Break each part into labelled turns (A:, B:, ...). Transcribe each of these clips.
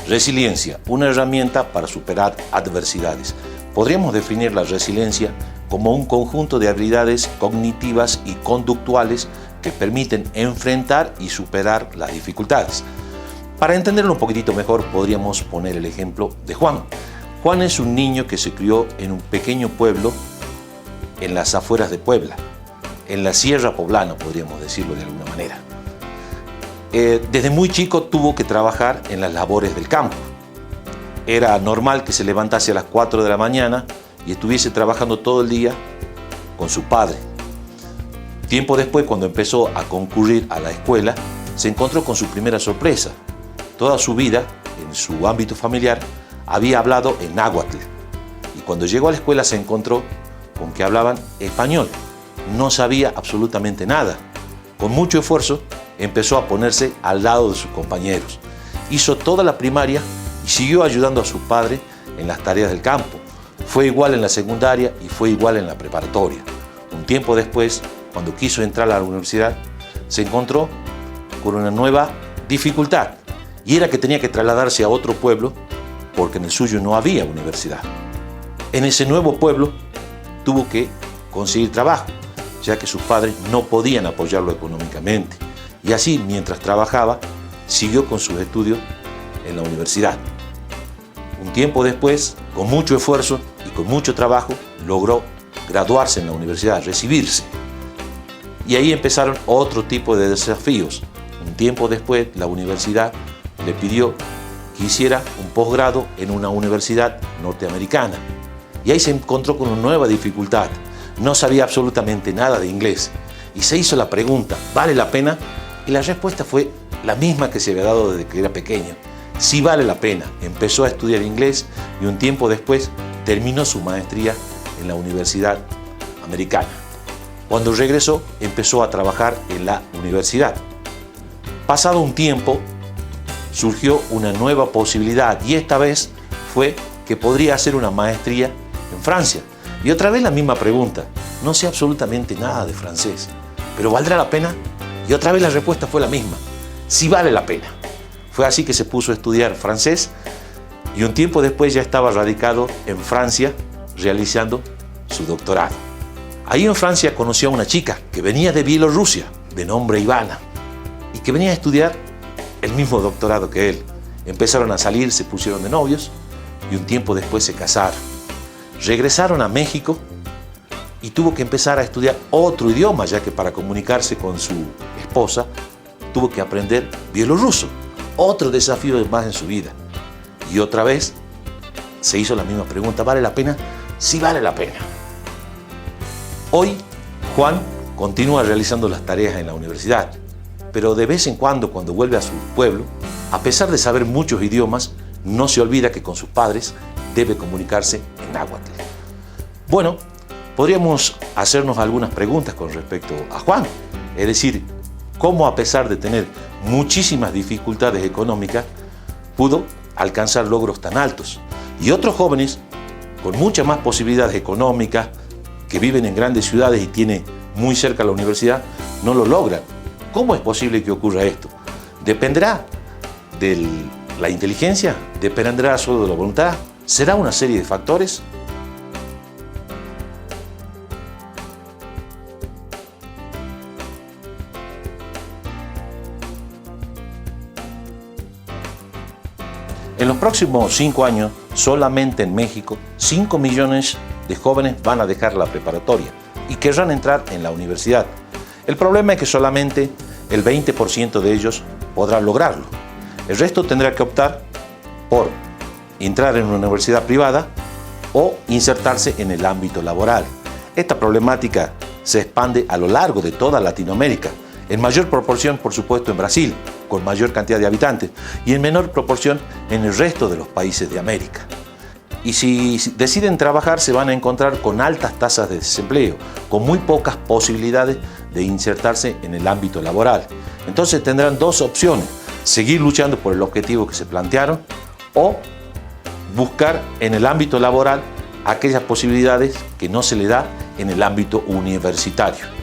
A: Resiliencia, una herramienta para superar adversidades. Podríamos definir la resiliencia como un conjunto de habilidades cognitivas y conductuales que permiten enfrentar y superar las dificultades. Para entenderlo un poquitito mejor, podríamos poner el ejemplo de Juan. Juan es un niño que se crió en un pequeño pueblo en las afueras de Puebla, en la Sierra Poblana, podríamos decirlo de alguna manera. Desde muy chico tuvo que trabajar en las labores del campo. Era normal que se levantase a las 4 de la mañana y estuviese trabajando todo el día con su padre. Tiempo después, cuando empezó a concurrir a la escuela, se encontró con su primera sorpresa. Toda su vida, en su ámbito familiar, había hablado en náhuatl. Y cuando llegó a la escuela se encontró con que hablaban español. No sabía absolutamente nada. Con mucho esfuerzo, empezó a ponerse al lado de sus compañeros. Hizo toda la primaria y siguió ayudando a su padre en las tareas del campo. Fue igual en la secundaria y fue igual en la preparatoria. Un tiempo después, cuando quiso entrar a la universidad, se encontró con una nueva dificultad, y era que tenía que trasladarse a otro pueblo porque en el suyo no había universidad. En ese nuevo pueblo tuvo que conseguir trabajo, ya que sus padres no podían apoyarlo económicamente. Y así, mientras trabajaba, siguió con sus estudios en la universidad. Un tiempo después, con mucho esfuerzo y con mucho trabajo, logró graduarse en la universidad, recibirse. Y ahí empezaron otro tipo de desafíos. Un tiempo después, la universidad le pidió que hiciera un posgrado en una universidad norteamericana. Y ahí se encontró con una nueva dificultad. No sabía absolutamente nada de inglés. Y se hizo la pregunta, ¿vale la pena? Y la respuesta fue la misma que se había dado desde que era pequeño. Sí vale la pena. Empezó a estudiar inglés y un tiempo después terminó su maestría en la Universidad Americana. Cuando regresó, empezó a trabajar en la universidad. Pasado un tiempo, surgió una nueva posibilidad y esta vez fue que podría hacer una maestría en Francia. Y otra vez la misma pregunta. No sé absolutamente nada de francés, pero ¿valdrá la pena? Y otra vez la respuesta fue la misma. Sí vale la pena. Fue así que se puso a estudiar francés y un tiempo después ya estaba radicado en Francia realizando su doctorado. Ahí en Francia conoció a una chica que venía de Bielorrusia, de nombre Ivana, y que venía a estudiar el mismo doctorado que él. Empezaron a salir, se pusieron de novios y un tiempo después se casaron. Regresaron a México y tuvo que empezar a estudiar otro idioma, ya que para comunicarse con su esposa tuvo que aprender bielorruso. Otro desafío más en su vida. Y otra vez se hizo la misma pregunta, ¿vale la pena? Sí vale la pena. Hoy Juan continúa realizando las tareas en la universidad, pero de vez en cuando vuelve a su pueblo, a pesar de saber muchos idiomas, no se olvida que con sus padres debe comunicarse en náhuatl. Bueno, podríamos hacernos algunas preguntas con respecto a Juan, es decir, cómo a pesar de tener muchísimas dificultades económicas, pudo alcanzar logros tan altos. Y otros jóvenes con muchas más posibilidades económicas, que viven en grandes ciudades y tienen muy cerca la universidad, no lo logran. ¿Cómo es posible que ocurra esto? ¿Dependerá de la inteligencia? ¿Dependerá solo de la voluntad? ¿Será una serie de factores? En los próximos 5 años, solamente en México, 5 millones de jóvenes van a dejar la preparatoria y querrán entrar en la universidad. El problema es que solamente el 20% de ellos podrá lograrlo. El resto tendrá que optar por entrar en una universidad privada o insertarse en el ámbito laboral. Esta problemática se expande a lo largo de toda Latinoamérica, en mayor proporción, por supuesto, en Brasil, con mayor cantidad de habitantes, y en menor proporción en el resto de los países de América. Y si deciden trabajar, se van a encontrar con altas tasas de desempleo, con muy pocas posibilidades de insertarse en el ámbito laboral. Entonces tendrán dos opciones: seguir luchando por el objetivo que se plantearon o buscar en el ámbito laboral aquellas posibilidades que no se le da en el ámbito universitario.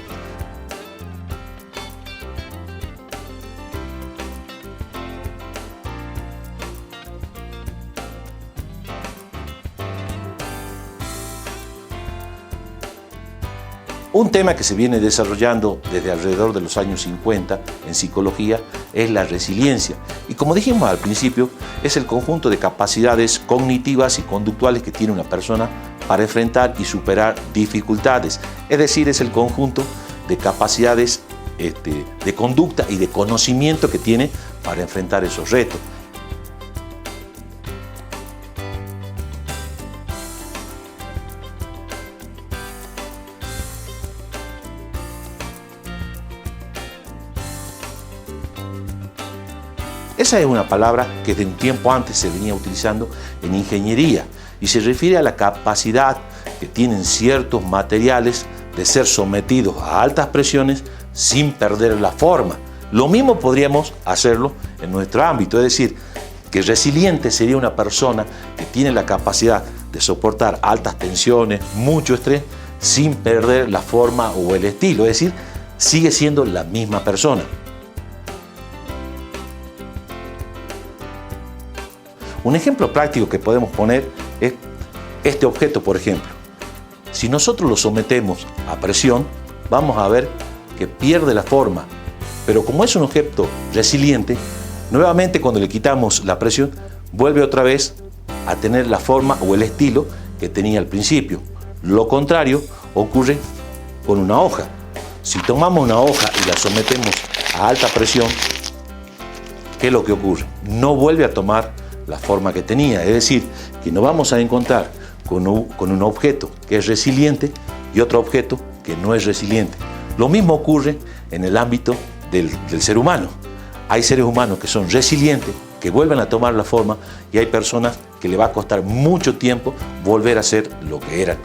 A: Un tema que se viene desarrollando desde alrededor de los años 50 en psicología es la resiliencia. Y como dijimos al principio, es el conjunto de capacidades cognitivas y conductuales que tiene una persona para enfrentar y superar dificultades. Es decir, es el conjunto de capacidades de conducta y de conocimiento que tiene para enfrentar esos retos. Esa es una palabra que de un tiempo antes se venía utilizando en ingeniería y se refiere a la capacidad que tienen ciertos materiales de ser sometidos a altas presiones sin perder la forma. Lo mismo podríamos hacerlo en nuestro ámbito, es decir, que resiliente sería una persona que tiene la capacidad de soportar altas tensiones, mucho estrés, sin perder la forma o el estilo, es decir, sigue siendo la misma persona. Un ejemplo práctico que podemos poner es este objeto, por ejemplo. Si nosotros lo sometemos a presión, vamos a ver que pierde la forma, pero como es un objeto resiliente, nuevamente cuando le quitamos la presión, vuelve otra vez a tener la forma o el estilo que tenía al principio. Lo contrario ocurre con una hoja. Si tomamos una hoja y la sometemos a alta presión, ¿qué es lo que ocurre? No vuelve a tomar la forma que tenía, es decir, que nos vamos a encontrar con un objeto que es resiliente y otro objeto que no es resiliente. Lo mismo ocurre en el ámbito del ser humano. Hay seres humanos que son resilientes, que vuelven a tomar la forma, y hay personas que le va a costar mucho tiempo volver a ser lo que eran.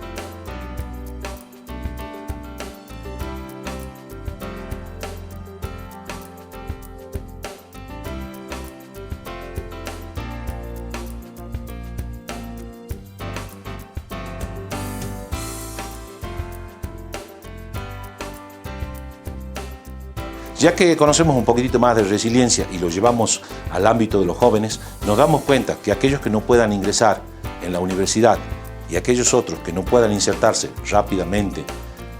A: Ya que conocemos un poquitito más de resiliencia y lo llevamos al ámbito de los jóvenes, nos damos cuenta que aquellos que no puedan ingresar en la universidad y aquellos otros que no puedan insertarse rápidamente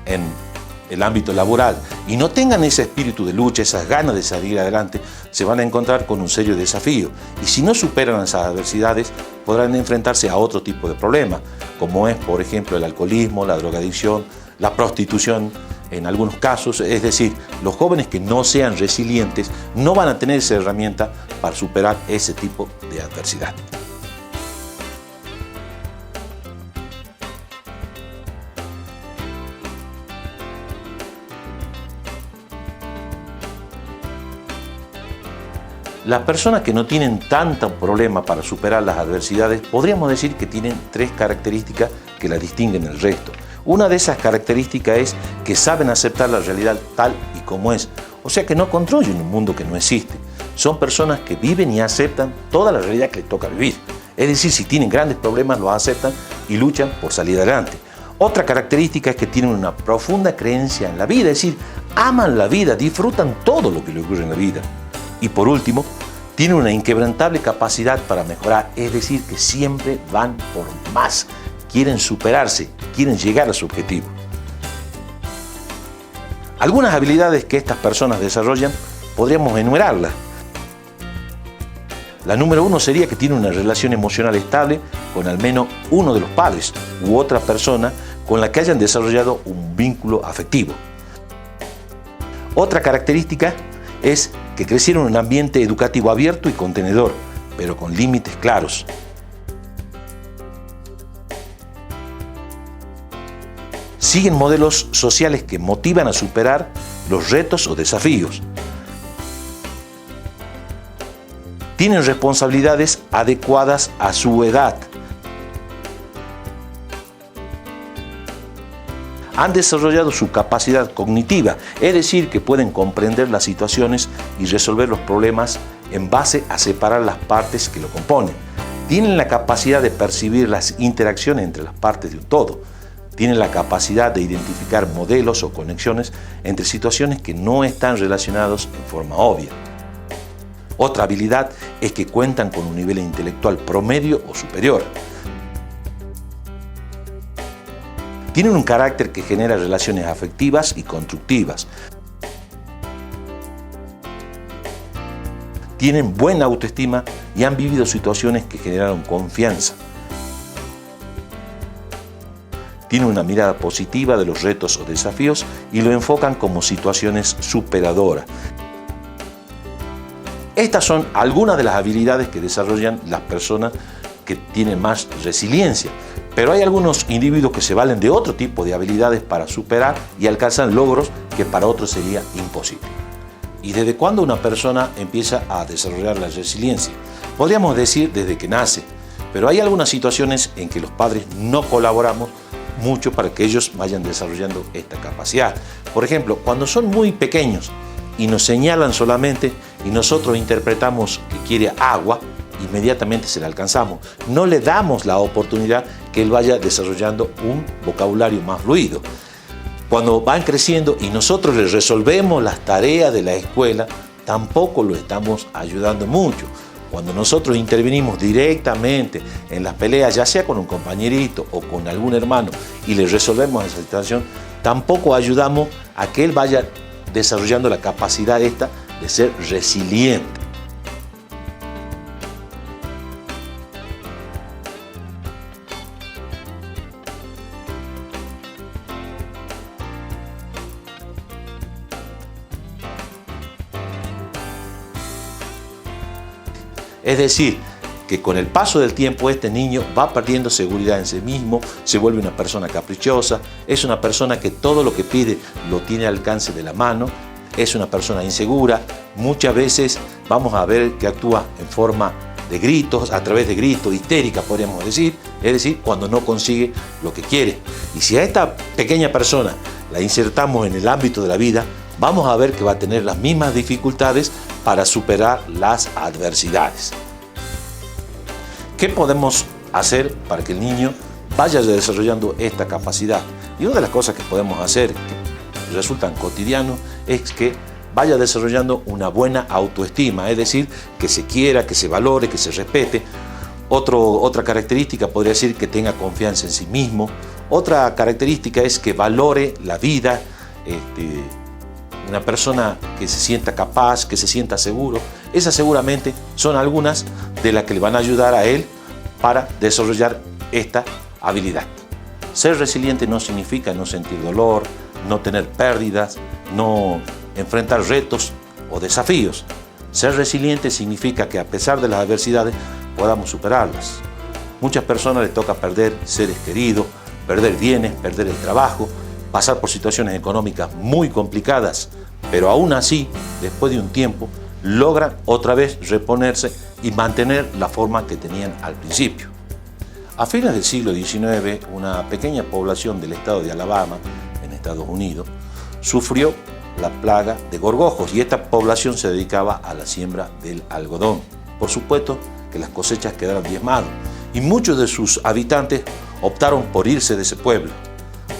A: en el ámbito laboral y no tengan ese espíritu de lucha, esas ganas de salir adelante, se van a encontrar con un serio desafío. Y si no superan esas adversidades, podrán enfrentarse a otro tipo de problemas, como es, por ejemplo, el alcoholismo, la drogadicción, la prostitución, en algunos casos. Es decir, los jóvenes que no sean resilientes no van a tener esa herramienta para superar ese tipo de adversidad. Las personas que no tienen tanto problema para superar las adversidades, podríamos decir que tienen tres características que las distinguen del resto. Una de esas características es que saben aceptar la realidad tal y como es, o sea que no construyen un mundo que no existe. Son personas que viven y aceptan toda la realidad que les toca vivir. Es decir, si tienen grandes problemas, los aceptan y luchan por salir adelante. Otra característica es que tienen una profunda creencia en la vida, es decir, aman la vida, disfrutan todo lo que les ocurre en la vida. Y por último, tienen una inquebrantable capacidad para mejorar, es decir, que siempre van por más. Quieren superarse, quieren llegar a su objetivo. Algunas habilidades que estas personas desarrollan podríamos enumerarlas. La número 1 sería que tienen una relación emocional estable con al menos uno de los padres u otra persona con la que hayan desarrollado un vínculo afectivo. Otra característica es que crecieron en un ambiente educativo abierto y contenedor, pero con límites claros. Siguen modelos sociales que motivan a superar los retos o desafíos. Tienen responsabilidades adecuadas a su edad. Han desarrollado su capacidad cognitiva, es decir, que pueden comprender las situaciones y resolver los problemas en base a separar las partes que lo componen. Tienen la capacidad de percibir las interacciones entre las partes de un todo. Tienen la capacidad de identificar modelos o conexiones entre situaciones que no están relacionadas en forma obvia. Otra habilidad es que cuentan con un nivel intelectual promedio o superior. Tienen un carácter que genera relaciones afectivas y constructivas. Tienen buena autoestima y han vivido situaciones que generaron confianza. Tienen una mirada positiva de los retos o desafíos y lo enfocan como situaciones superadoras. Estas son algunas de las habilidades que desarrollan las personas que tienen más resiliencia. Pero hay algunos individuos que se valen de otro tipo de habilidades para superar y alcanzar logros que para otros sería imposible. ¿Y desde cuándo una persona empieza a desarrollar la resiliencia? Podríamos decir desde que nace, pero hay algunas situaciones en que los padres no colaboramos mucho para que ellos vayan desarrollando esta capacidad. Por ejemplo, cuando son muy pequeños y nos señalan solamente y nosotros interpretamos que quiere agua, inmediatamente se la alcanzamos. No le damos la oportunidad que él vaya desarrollando un vocabulario más fluido. Cuando van creciendo y nosotros les resolvemos las tareas de la escuela, tampoco lo estamos ayudando mucho. Cuando nosotros intervenimos directamente en las peleas, ya sea con un compañerito o con algún hermano, y le resolvemos esa situación, tampoco ayudamos a que él vaya desarrollando la capacidad esta de ser resiliente. Es decir, que con el paso del tiempo este niño va perdiendo seguridad en sí mismo, se vuelve una persona caprichosa, es una persona que todo lo que pide lo tiene al alcance de la mano, es una persona insegura, muchas veces vamos a ver que actúa en forma de gritos, a través de gritos, histérica podríamos decir, es decir, cuando no consigue lo que quiere. Y si a esta pequeña persona la insertamos en el ámbito de la vida, vamos a ver que va a tener las mismas dificultades para superar las adversidades. ¿Qué podemos hacer para que el niño vaya desarrollando esta capacidad? Y una de las cosas que podemos hacer, que resultan cotidianos, es que vaya desarrollando una buena autoestima, es decir, que se quiera, que se valore, que se respete. Otra característica podría ser que tenga confianza en sí mismo. Otra característica es que valore la vida, una persona que se sienta capaz, que se sienta seguro. Esas seguramente son algunas de las que le van a ayudar a él para desarrollar esta habilidad. Ser resiliente no significa no sentir dolor, no tener pérdidas, no enfrentar retos o desafíos. Ser resiliente significa que a pesar de las adversidades podamos superarlas. Muchas personas les toca perder seres queridos, perder bienes, perder el trabajo, pasar por situaciones económicas muy complicadas, pero aún así, después de un tiempo, logran otra vez reponerse y mantener la forma que tenían al principio. A fines del siglo XIX, una pequeña población del estado de Alabama, en Estados Unidos, sufrió la plaga de gorgojos y esta población se dedicaba a la siembra del algodón. Por supuesto que las cosechas quedaron diezmadas y muchos de sus habitantes optaron por irse de ese pueblo.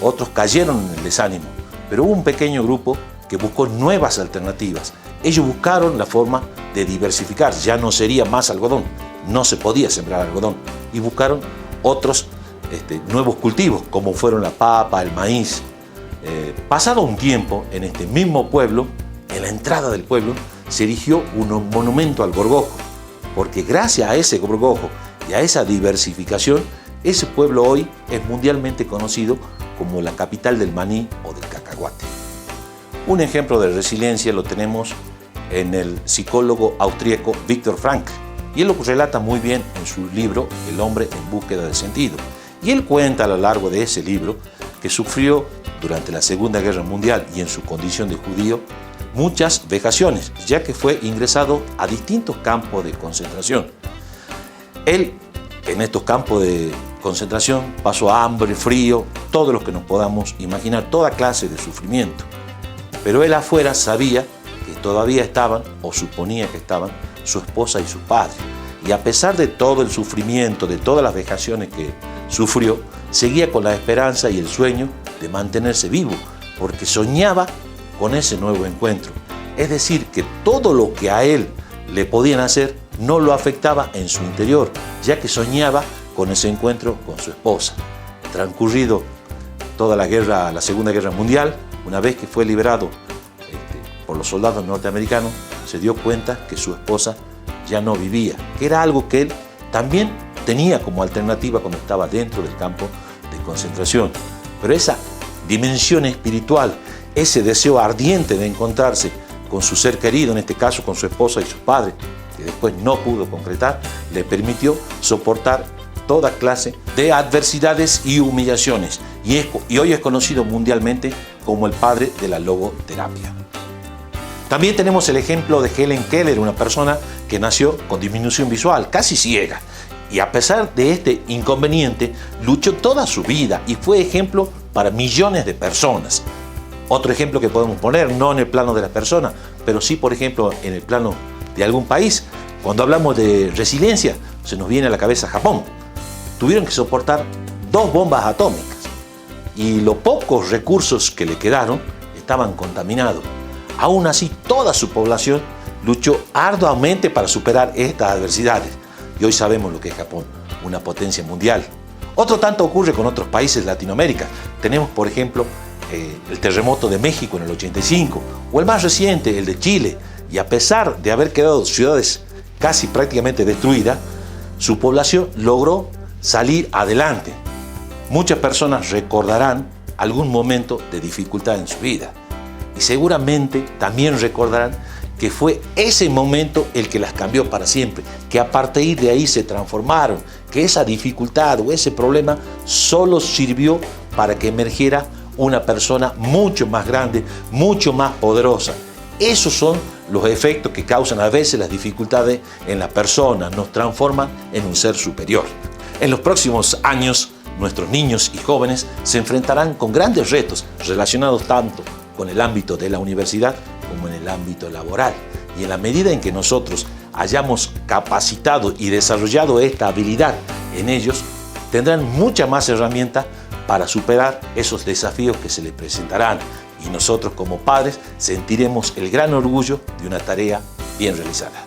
A: Otros cayeron en el desánimo, pero hubo un pequeño grupo que buscó nuevas alternativas. Ellos buscaron la forma de diversificar, ya no sería más algodón, no se podía sembrar algodón, y buscaron otros nuevos cultivos, como fueron la papa, el maíz. Pasado un tiempo, en este mismo pueblo, en la entrada del pueblo, se erigió un monumento al gorgojo, porque gracias a ese gorgojo y a esa diversificación, ese pueblo hoy es mundialmente conocido como la capital del maní o del cacahuate. Un ejemplo de resiliencia lo tenemos en el psicólogo austríaco Viktor Frankl, y él lo relata muy bien en su libro El hombre en búsqueda de sentido. Y él cuenta a lo largo de ese libro que sufrió durante la Segunda Guerra Mundial y en su condición de judío muchas vejaciones, ya que fue ingresado a distintos campos de concentración. Él, en estos campos de concentración, pasó hambre, frío, todo lo que nos podamos imaginar, toda clase de sufrimiento. Pero él afuera sabía que todavía estaban, o suponía que estaban, su esposa y su padre. Y a pesar de todo el sufrimiento, de todas las vejaciones que sufrió, seguía con la esperanza y el sueño de mantenerse vivo, porque soñaba con ese nuevo encuentro. Es decir, que todo lo que a él le podían hacer no lo afectaba en su interior, ya que soñaba con ese encuentro con su esposa. Transcurrido toda la Segunda Guerra Mundial. Una vez que fue liberado por los soldados norteamericanos, se dio cuenta que su esposa ya no vivía, que era algo que él también tenía como alternativa cuando estaba dentro del campo de concentración. Pero esa dimensión espiritual, ese deseo ardiente de encontrarse con su ser querido, en este caso con su esposa y sus padres, que después no pudo concretar, le permitió soportar toda clase de adversidades y humillaciones. Y hoy es conocido mundialmente como el padre de la logoterapia. También tenemos el ejemplo de Helen Keller, una persona que nació con disminución visual, casi ciega. Y a pesar de este inconveniente, luchó toda su vida y fue ejemplo para millones de personas. Otro ejemplo que podemos poner, no en el plano de la persona, pero sí, por ejemplo, en el plano de algún país. Cuando hablamos de resiliencia, se nos viene a la cabeza Japón. Tuvieron que soportar 2 bombas atómicas y los pocos recursos que le quedaron estaban contaminados. Aún así, toda su población luchó arduamente para superar estas adversidades. Y hoy sabemos lo que es Japón, una potencia mundial. Otro tanto ocurre con otros países de Latinoamérica. Tenemos, por ejemplo, el terremoto de México en el 85, o el más reciente, el de Chile. Y a pesar de haber quedado ciudades casi prácticamente destruidas, su población logró salir adelante. Muchas personas recordarán algún momento de dificultad en su vida. Y seguramente también recordarán que fue ese momento el que las cambió para siempre, que a partir de ahí se transformaron, que esa dificultad o ese problema solo sirvió para que emergiera una persona mucho más grande, mucho más poderosa. Esos son los efectos que causan a veces las dificultades en la persona, nos transforman en un ser superior. En los próximos años, nuestros niños y jóvenes se enfrentarán con grandes retos relacionados tanto con el ámbito de la universidad como en el ámbito laboral. Y en la medida en que nosotros hayamos capacitado y desarrollado esta habilidad en ellos, tendrán muchas más herramientas para superar esos desafíos que se les presentarán. Y nosotros como padres sentiremos el gran orgullo de una tarea bien realizada.